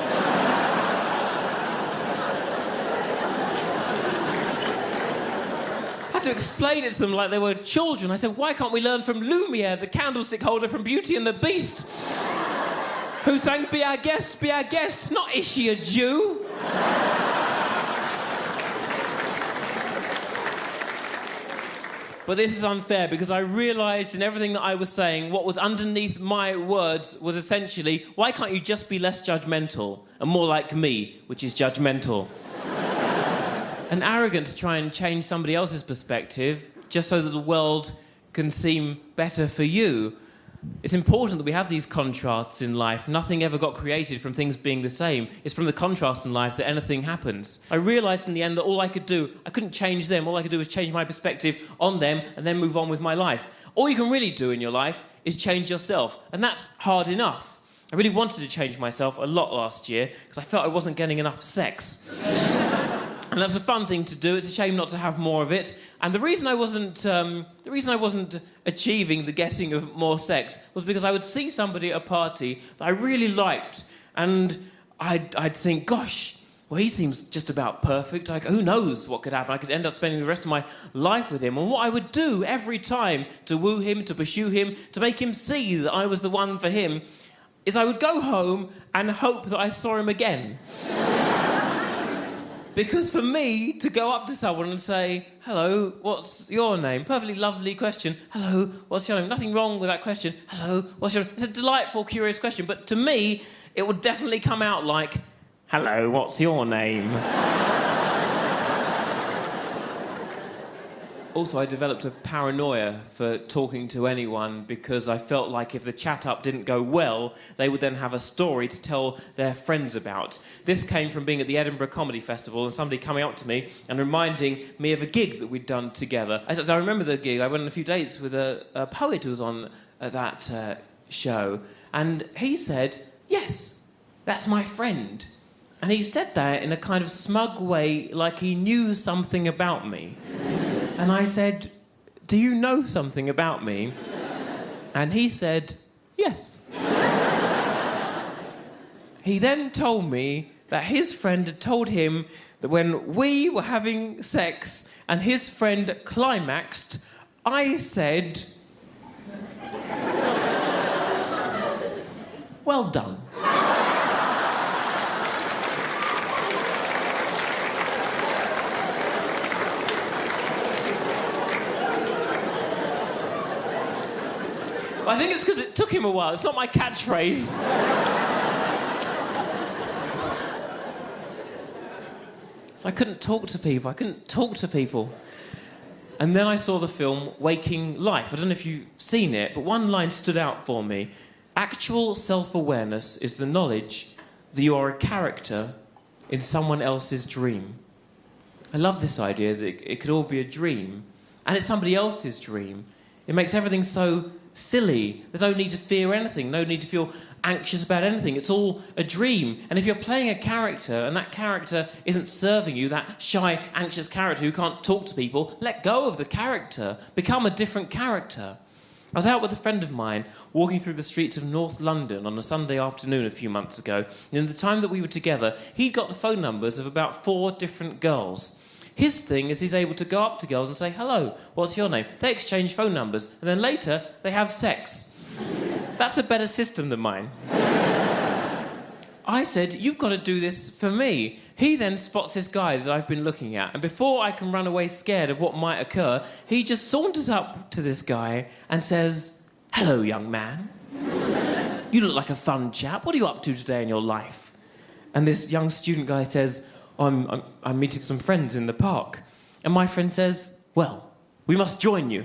A: I had to explain it to them like they were children. I said, why can't we learn from Lumiere, the candlestick holder from Beauty and the Beast, who sang Be Our Guest, not Is She a Jew? But this is unfair because I realised in everything that I was saying, what was underneath my words was essentially, why can't you just be less judgmental and more like me, which is judgmental? And arrogant to try and change somebody else's perspective just so that the world can seem better for you. It's important that we have these contrasts in life. Nothing ever got created from things being the same. It's from the contrast in life that anything happens. I realised in the end that all I could do, I couldn't change them. All I could do was change my perspective on them and then move on with my life. All you can really do in your life is change yourself. And that's hard enough. I really wanted to change myself a lot last year because I felt I wasn't getting enough sex. And that's a fun thing to do. It's a shame not to have more of it. And the reason I wasn't achieving the getting of more sex was because I would see somebody at a party that I really liked, and I'd think, gosh, well, he seems just about perfect. Like, who knows what could happen? I could end up spending the rest of my life with him. And what I would do every time to woo him, to pursue him, to make him see that I was the one for him, is I would go home and hope that I saw him again. Because for me, to go up to someone and say, hello, what's your name? Perfectly lovely question. Hello, what's your name? Nothing wrong with that question. Hello, what's your name? It's a delightful, curious question. But to me, it would definitely come out like, hello, what's your name? Also, I developed a paranoia for talking to anyone because I felt like if the chat-up didn't go well, they would then have a story to tell their friends about. This came from being at the Edinburgh Comedy Festival and somebody coming up to me and reminding me of a gig that we'd done together. I remember the gig. I went on a few dates with a poet who was on that show, and he said, yes, that's my friend. And he said that in a kind of smug way, like he knew something about me. And I said, do you know something about me? And he said, yes. He then told me that his friend had told him that when we were having sex and his friend climaxed, I said, well done. I think it's because it took him a while. It's not my catchphrase. So I couldn't talk to people. And then I saw the film Waking Life. I don't know if you've seen it, but one line stood out for me. Actual self-awareness is the knowledge that you are a character in someone else's dream. I love this idea that it could all be a dream, and it's somebody else's dream. It makes everything so silly. There's no need to fear anything, no need to feel anxious about anything. It's all a dream. And if you're playing a character and that character isn't serving you, that shy, anxious character who can't talk to people, let go of the character. Become a different character. I was out with a friend of mine walking through the streets of North London on a Sunday afternoon a few months ago. And in the time that we were together, he'd got the phone numbers of about 4 different girls. His thing is he's able to go up to girls and say, hello, what's your name? They exchange phone numbers, and then later they have sex. That's a better system than mine. I said, "You've got to do this for me." He then spots this guy that I've been looking at, and before I can run away scared of what might occur, he just saunters up to this guy and says, "Hello, young man. You look like a fun chap. What are you up to today in your life?" And this young student guy says, I'm meeting some friends in the park. And my friend says, "Well, we must join you."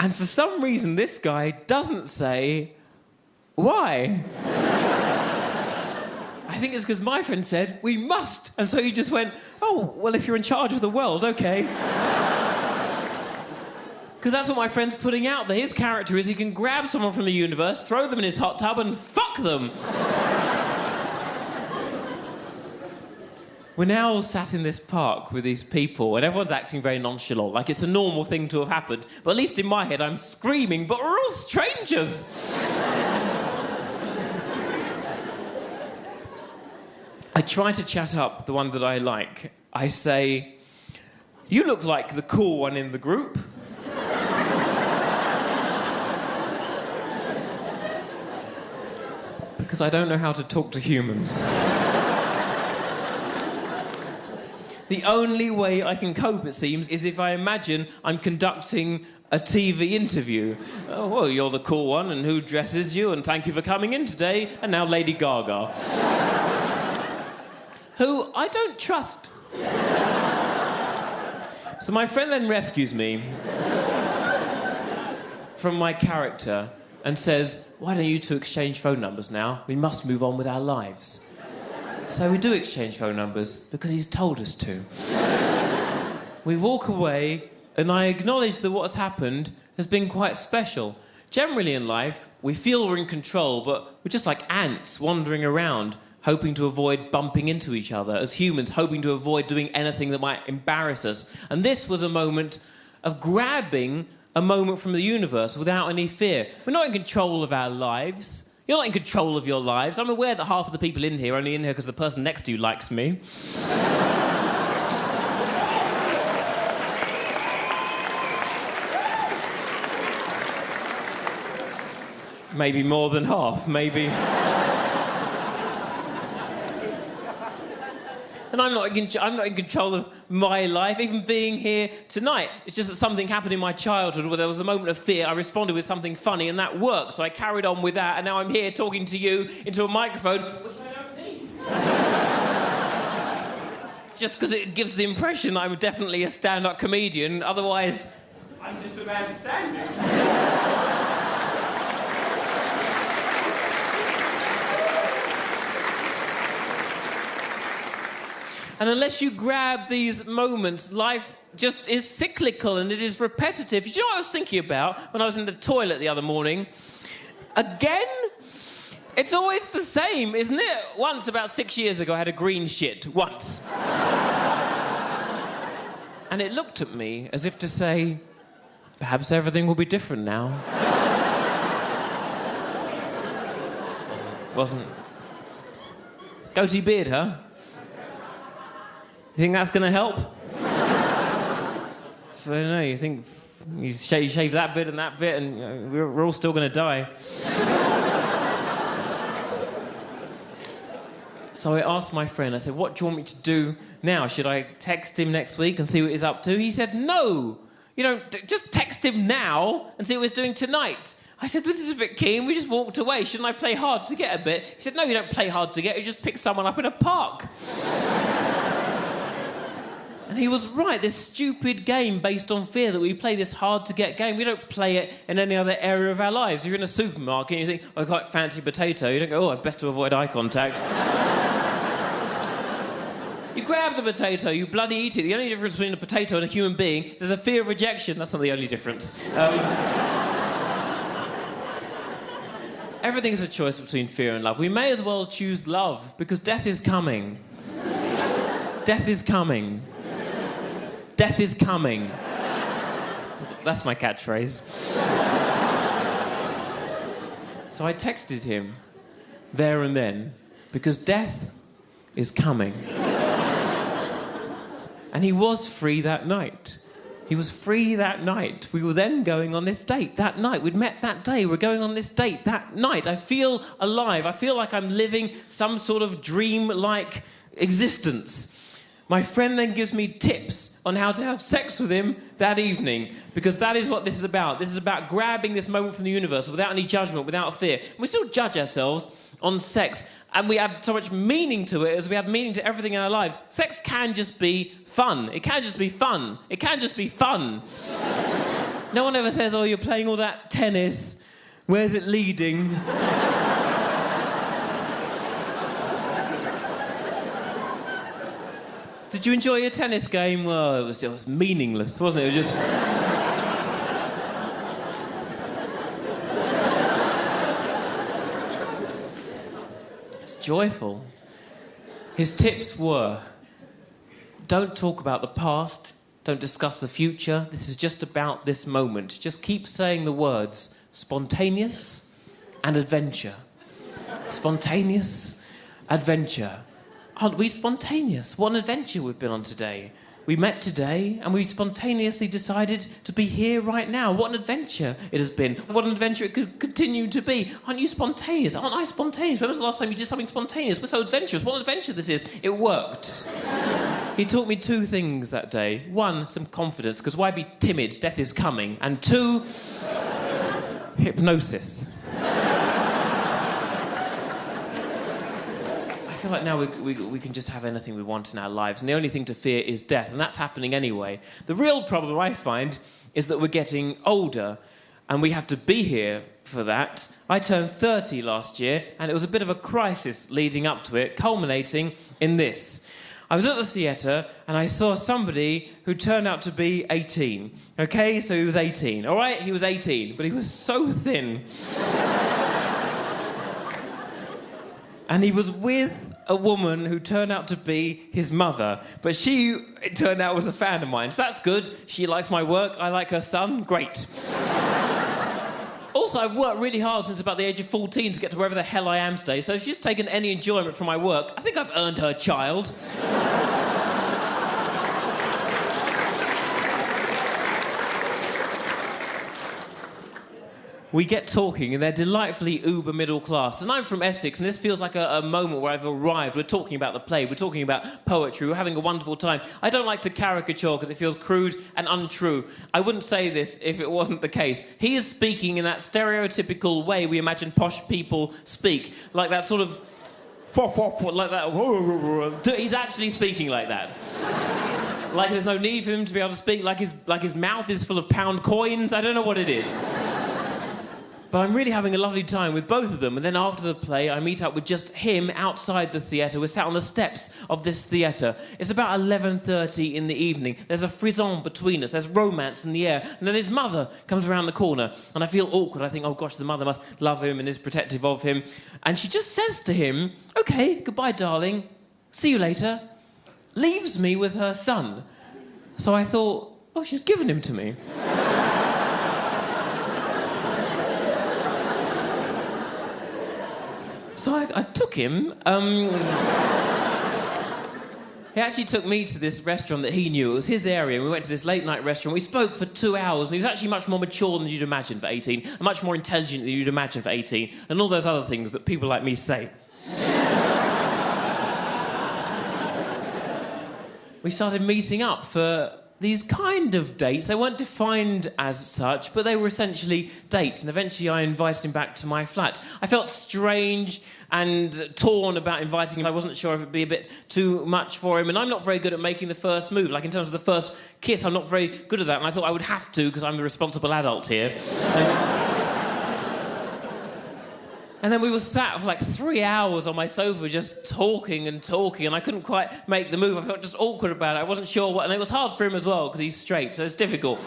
A: And for some reason, this guy doesn't say, "Why?" I think it's because my friend said, "We must." And so he just went, "Oh, well, if you're in charge of the world, okay." Because that's what my friend's putting out there. His character is he can grab someone from the universe, throw them in his hot tub, and fuck them. We're now all sat in this park with these people, and everyone's acting very nonchalant, like it's a normal thing to have happened. But at least in my head, I'm screaming, "But we're all strangers!" I try to chat up the one that I like. I say, "You look like the cool one in the group." Because I don't know how to talk to humans. The only way I can cope, it seems, is if I imagine I'm conducting a TV interview. "Oh, well, you're the cool one, and who dresses you, and thank you for coming in today, and now Lady Gaga." Who I don't trust. So my friend then rescues me from my character and says, "Why don't you two exchange phone numbers now? We must move on with our lives." So we do exchange phone numbers because he's told us to. We walk away, and I acknowledge that what's happened has been quite special. Generally in life, we feel we're in control, but we're just like ants wandering around, hoping to avoid bumping into each other, as humans hoping to avoid doing anything that might embarrass us. And this was a moment of grabbing a moment from the universe without any fear. We're not in control of our lives. You're not in control of your lives. I'm aware that half of the people in here are only in here because the person next to you likes me. Maybe more than half, maybe. And I'm not in control of my life, even being here tonight. It's just that something happened in my childhood where there was a moment of fear. I responded with something funny, and that worked. So I carried on with that, and now I'm here talking to you into a microphone, which I don't need. Just because it gives the impression I'm definitely a stand-up comedian. Otherwise, I'm just a man standing. And unless you grab these moments, life just is cyclical and it is repetitive. Do you know what I was thinking about when I was in the toilet the other morning? Again? It's always the same, isn't it? Once, about 6 years ago, I had a green shit. Once. And it looked at me as if to say, perhaps everything will be different now. Wasn't. Goatee beard, huh? You think that's going to help? So, I don't know, you think you shave that bit and that bit and we're all still going to die. So I asked my friend, I said, "What do you want me to do now? Should I text him next week and see what he's up to?" He said, "No, you don't, just text him now and see what he's doing tonight." I said, "This is a bit keen, we just walked away. Shouldn't I play hard to get a bit?" He said, "No, you don't play hard to get, you just pick someone up in a park." And he was right, this stupid game based on fear that we play, this hard-to-get game, we don't play it in any other area of our lives. If you're in a supermarket and you think, "I quite fancy potato," you don't go, "Oh, I'd best to avoid eye contact." You grab the potato, you bloody eat it. The only difference between a potato and a human being is there's a fear of rejection. That's not the only difference. Everything is a choice between fear and love. We may as well choose love, because death is coming. Death is coming. Death is coming. That's my catchphrase. So I texted him there and then, because death is coming. And he was free that night. He was free that night. We were then going on this date that night. We'd met that day. We're going on this date that night. I feel alive. I feel like I'm living some sort of dream-like existence. My friend then gives me tips on how to have sex with him that evening, because that is what this is about. This is about grabbing this moment from the universe without any judgment, without fear. We still judge ourselves on sex, and we add so much meaning to it as we add meaning to everything in our lives. Sex can just be fun. It can just be fun. It can just be fun. No one ever says, oh, you're playing all that tennis. Where's it leading? Did you enjoy your tennis game? Well, it was meaningless, wasn't it? It was just... It's joyful. His tips were, don't talk about the past, don't discuss the future. This is just about this moment. Just keep saying the words spontaneous and adventure. Spontaneous, adventure. Aren't we spontaneous? What an adventure we've been on today. We met today and we spontaneously decided to be here right now. What an adventure it has been. What an adventure it could continue to be. Aren't you spontaneous? Aren't I spontaneous? When was the last time you did something spontaneous? We're so adventurous. What an adventure this is. It worked. He taught me two things that day. One, some confidence, because why be timid? Death is coming. And two, hypnosis. I feel like now we can just have anything we want in our lives, and the only thing to fear is death, and that's happening anyway. The real problem, I find, is that we're getting older, and we have to be here for that. I turned 30 last year, and it was a bit of a crisis leading up to it, culminating in this. I was at the theatre, and I saw somebody who turned out to be 18. OK, so he was 18. All right, he was 18, but he was so thin. And he was with a woman who turned out to be his mother. But she, it turned out, was a fan of mine. So that's good. She likes my work. I like her son. Great. Also, I've worked really hard since about the age of 14 to get to wherever the hell I am today. So if she's taken any enjoyment from my work, I think I've earned her child. We get talking, and they're delightfully uber middle class. And I'm from Essex, and this feels like a moment where I've arrived. We're talking about the play, we're talking about poetry, we're having a wonderful time. I don't like to caricature because it feels crude and untrue. I wouldn't say this if it wasn't the case. He is speaking in that stereotypical way we imagine posh people speak, like that sort of... like that. He's actually speaking like that. Like there's no need for him to be able to speak, like his mouth is full of pound coins. I don't know what it is. But I'm really having a lovely time with both of them. And then after the play, I meet up with just him outside the theatre. We're sat on the steps of this theatre. It's about 11:30 in the evening. There's a frisson between us. There's romance in the air. And then his mother comes around the corner. And I feel awkward. I think, oh, gosh, the mother must love him and is protective of him. And she just says to him, OK, goodbye, darling. See you later. Leaves me with her son. So I thought, oh, she's given him to me. So I took him. He actually took me to this restaurant that he knew. It was his area, and we went to this late-night restaurant. We spoke for 2 hours, and he was actually much more mature than you'd imagine for 18, and much more intelligent than you'd imagine for 18, and all those other things that people like me say. We started meeting up for these kind of dates. They weren't defined as such, but they were essentially dates. And eventually I invited him back to my flat. I felt strange and torn about inviting him. I wasn't sure if it'd be a bit too much for him. And I'm not very good at making the first move. Like in terms of the first kiss, I'm not very good at that. And I thought I would have to because I'm the responsible adult here. And then we were sat for like 3 hours on my sofa just talking, and I couldn't quite make the move. I felt just awkward about it. I wasn't sure what... And it was hard for him as well, because he's straight, so it's difficult.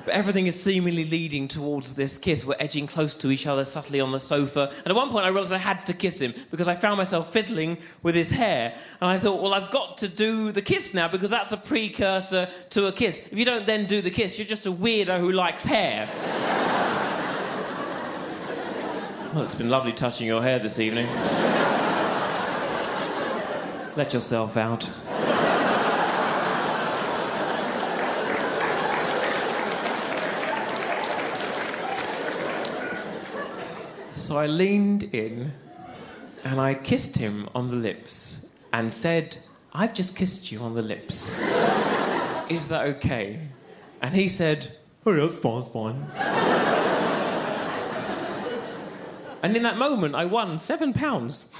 A: But everything is seemingly leading towards this kiss. We're edging close to each other subtly on the sofa. And at one point I realised I had to kiss him because I found myself fiddling with his hair. And I thought, well, I've got to do the kiss now because that's a precursor to a kiss. If you don't then do the kiss, you're just a weirdo who likes hair. Well, it's been lovely touching your hair this evening. Let yourself out. So I leaned in and I kissed him on the lips and said, "I've just kissed you on the lips. Is that okay?" And he said, "Oh yeah, it's fine, it's fine." And in that moment, I won £7.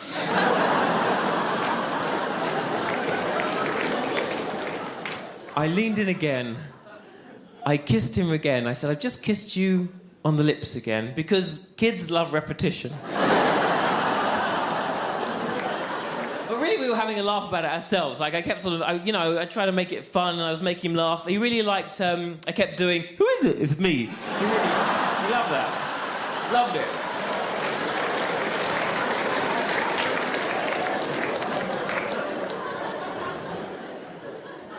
A: I leaned in again. I kissed him again. I said, "I've just kissed you on the lips again," because kids love repetition. But really, we were having a laugh about it ourselves. Like, I kept sort of, I tried to make it fun, and I was making him laugh. He really liked, I kept doing, "Who is it? It's me." He loved that. Loved it.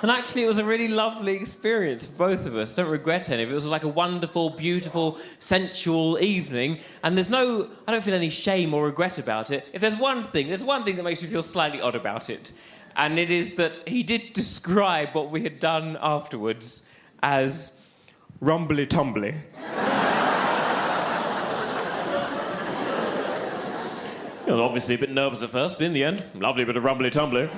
A: And actually, it was a really lovely experience for both of us. Don't regret any of it. It was like a wonderful, beautiful, sensual evening. And I don't feel any shame or regret about it. If there's one thing that makes me feel slightly odd about it. And it is that he did describe what we had done afterwards as rumbly-tumbly. Obviously a bit nervous at first, but in the end, lovely bit of rumbly-tumbly.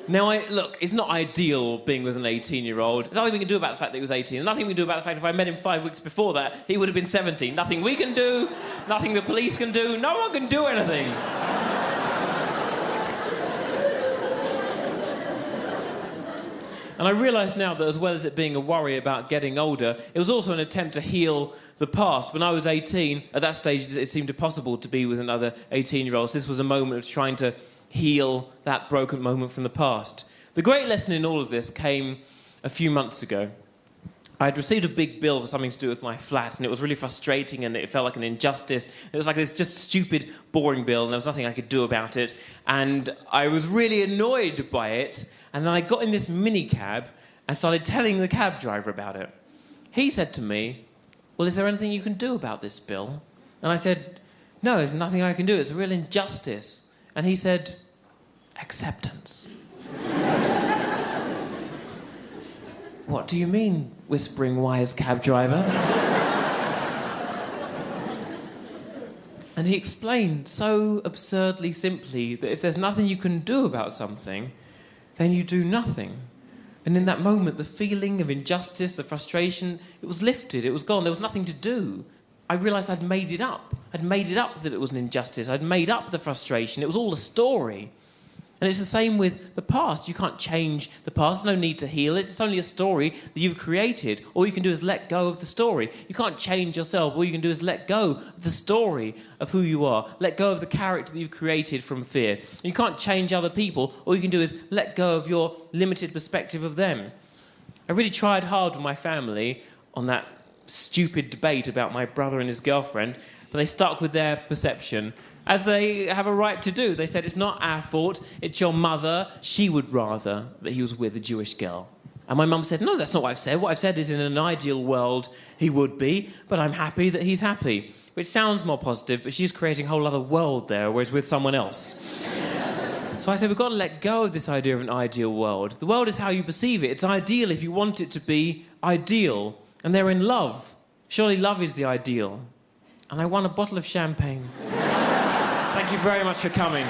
A: Now, look, it's not ideal being with an 18-year-old. There's nothing we can do about the fact that he was 18. There's nothing we can do about the fact that if I met him 5 weeks before that, he would have been 17. Nothing we can do, nothing the police can do, no one can do anything. And I realise now that as well as it being a worry about getting older, it was also an attempt to heal the past. When I was 18, at that stage, it seemed impossible to be with another 18-year-old. So this was a moment of trying to heal that broken moment from the past. The great lesson in all of this came a few months ago. I'd received a big bill for something to do with my flat, and it was really frustrating, and it felt like an injustice. It was like this just stupid, boring bill, and there was nothing I could do about it. And I was really annoyed by it, and then I got in this minicab and started telling the cab driver about it. He said to me, "Well, is there anything you can do about this bill?" And I said, "No, there's nothing I can do. It's a real injustice." And he said, "Acceptance." "What do you mean, whispering wise cab driver?" And he explained so absurdly simply that if there's nothing you can do about something, then you do nothing. And in that moment, the feeling of injustice, the frustration, it was lifted, it was gone, there was nothing to do. I realised I'd made it up. I'd made it up that it was an injustice. I'd made up the frustration. It was all a story. And it's the same with the past. You can't change the past. There's no need to heal it. It's only a story that you've created. All you can do is let go of the story. You can't change yourself. All you can do is let go of the story of who you are. Let go of the character that you've created from fear. And you can't change other people. All you can do is let go of your limited perspective of them. I really tried hard with my family on that stupid debate about my brother and his girlfriend, but they stuck with their perception, as they have a right to do. They said, "It's not our fault, it's your mother. She would rather that he was with a Jewish girl." And my mum said, "No, that's not what I've said. What I've said is in an ideal world he would be, but I'm happy that he's happy." Which sounds more positive, but she's creating a whole other world there, whereas with someone else. So I said, we've got to let go of this idea of an ideal world. The world is how you perceive it. It's ideal if you want it to be ideal. And they're in love. Surely love is the ideal. And I won a bottle of champagne. Thank you very much for coming.